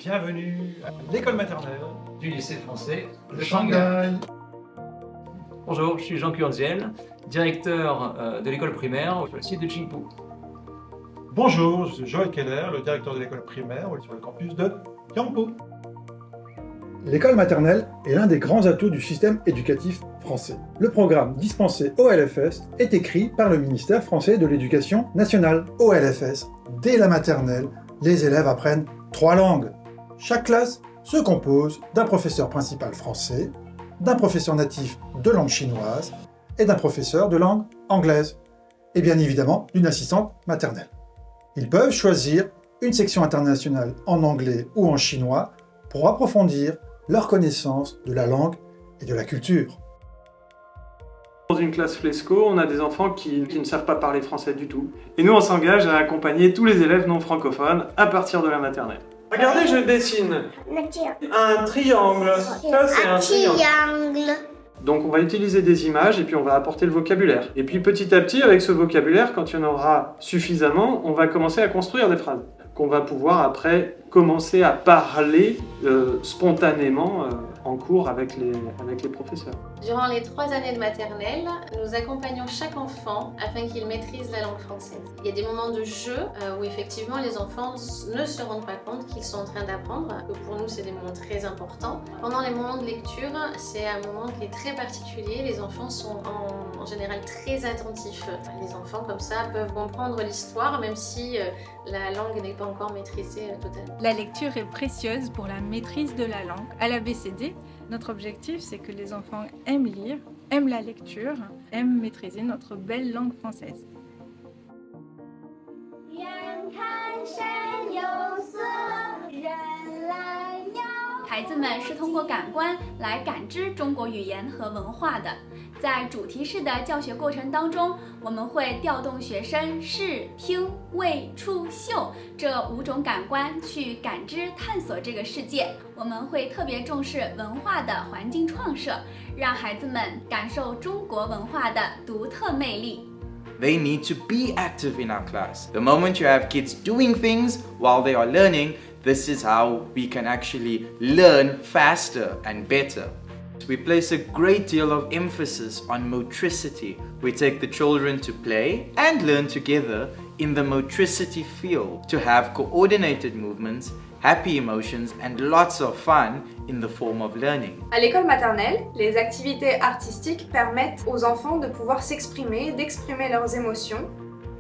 Bienvenue à l'école maternelle du lycée français de Shanghai. Bonjour, je suis Jean Kurziel, directeur de l'école primaire sur le site de Qingpu. Bonjour, je suis Joël Keller, le directeur de l'école primaire sur le campus de Yangpu. L'école maternelle est l'un des grands atouts du système éducatif français. Le programme dispensé au LFS est écrit par le ministère français de l'Éducation nationale. Au LFS, dès la maternelle, les élèves apprennent 3 langues. Chaque classe se compose d'un professeur principal français, d'un professeur natif de langue chinoise et d'un professeur de langue anglaise. Et bien évidemment, d'une assistante maternelle. Ils peuvent choisir une section internationale en anglais ou en chinois pour approfondir leur connaissance de la langue et de la culture. Dans une classe Flesco, on a des enfants qui ne savent pas parler français du tout. Et nous, on s'engage à accompagner tous les élèves non francophones à partir de la maternelle. Regardez, je dessine un triangle. Ça, c'est un triangle. Donc on va utiliser des images et puis on va apporter le vocabulaire. Et puis petit à petit, avec ce vocabulaire, quand il y en aura suffisamment, on va commencer à construire des phrases qu'on va pouvoir après commencer à parler spontanément en cours avec les professeurs. Durant les 3 années de maternelle, nous accompagnons chaque enfant afin qu'il maîtrise la langue française. Il y a des moments de jeu où effectivement les enfants ne se rendent pas compte qu'ils sont en train d'apprendre, que pour nous c'est des moments très importants. Pendant les moments de lecture, c'est un moment qui est très particulier. Les enfants sont en général très attentifs. Les enfants comme ça peuvent comprendre l'histoire même si la langue n'est pas encore maîtrisée totalement. La lecture est précieuse pour la maîtrise de la langue. À l'ABCD, notre objectif, c'est que les enfants aiment lire, aiment la lecture, aiment maîtriser notre belle langue française. 孩子们是通过感官来感知中国语言和文化的。在主题式的教学过程当中，我们会调动学生视、听、味、触、嗅这5种感官去感知、探索这个世界。我们会特别重视文化的环境创设，让孩子们感受中国文化的独特魅力。 They need to be active in our class. The moment you have kids doing things while they are learning, this is how we can actually learn faster and better. We place a great deal of emphasis on motricity. We take the children to play and learn together in the motricity field to have coordinated movements, happy emotions and lots of fun in the form of learning. À l'école maternelle, les activités artistiques permettent aux enfants de pouvoir s'exprimer, d'exprimer leurs émotions.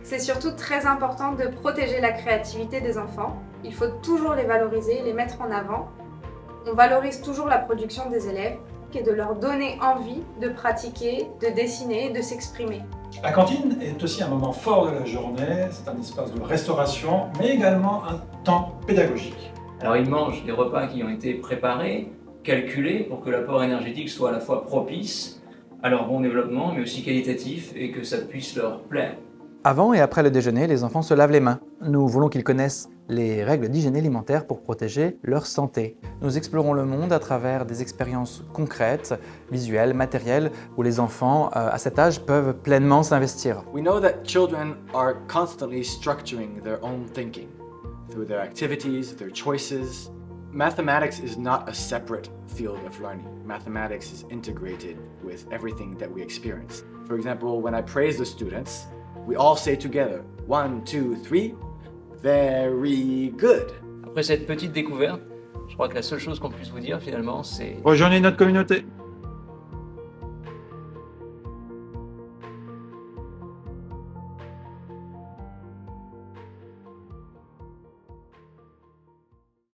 C'est surtout très important de protéger la créativité des enfants. Il faut toujours les valoriser, les mettre en avant. On valorise toujours la production des élèves et de leur donner envie de pratiquer, de dessiner, de s'exprimer. La cantine est aussi un moment fort de la journée, c'est un espace de restauration, mais également un temps pédagogique. Alors ils mangent des repas qui ont été préparés, calculés pour que l'apport énergétique soit à la fois propice à leur bon développement, mais aussi qualitatif et que ça puisse leur plaire. Avant et après le déjeuner, les enfants se lavent les mains. Nous voulons qu'ils connaissent les règles d'hygiène alimentaire pour protéger leur santé. Nous explorons le monde à travers des expériences concrètes, visuelles, matérielles, où les enfants à cet âge peuvent pleinement s'investir. We know that children are constantly structuring their own thinking through their activities, their choices. Mathematics is not a separate field of learning. Mathematics is integrated with everything that we experience. For example, when I praise the students, we all say together, 1, 2, 3, very good. Après cette petite découverte, je crois que la seule chose qu'on puisse vous dire finalement, c'est Rejoignez notre communauté.